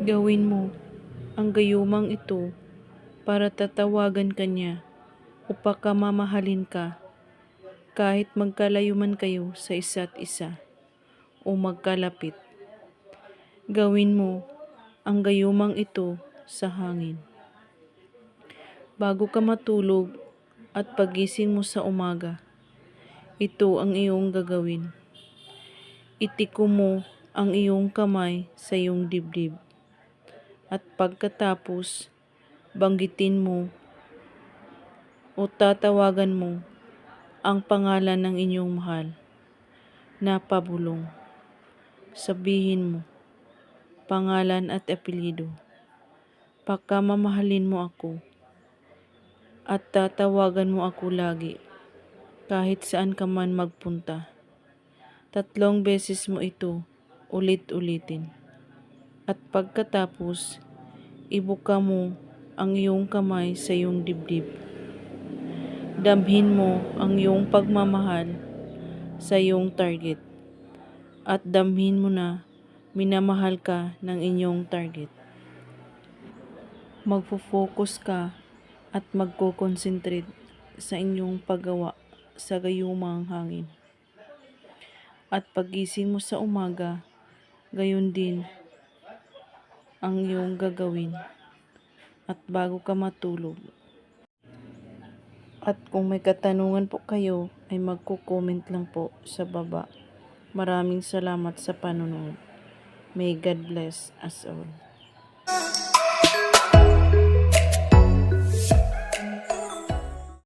Gawin mo ang gayumang ito para tatawagan ka niya o pakamamahalin ka kahit magkalayo man kayo sa isa't isa o magkalapit. Gawin mo ang gayumang ito sa hangin. Bago ka matulog at pagising mo sa umaga, ito ang iyong gagawin. Itiko mo ang iyong kamay sa iyong dibdib. At pagkatapos, banggitin mo o tatawagan mo ang pangalan ng inyong mahal na pabulong. Sabihin mo, pangalan at apelyido. Pakamamahalin mo ako at tatawagan mo ako lagi kahit saan ka man magpunta. 3 beses mo ito ulit-ulitin. At pagkatapos, ibuka mo ang iyong kamay sa iyong dibdib. Damhin mo ang iyong pagmamahal sa iyong target. At damhin mo na minamahal ka ng inyong target. Magfo-focus ka at magko-concentrate sa inyong paggawa sa gayumang hangin. At pagising mo sa umaga, gayon din ang iyong gagawin at bago ka matulog. At kung may katanungan po kayo ay magko-comment lang po sa baba. Maraming salamat sa panonood. May God bless us all.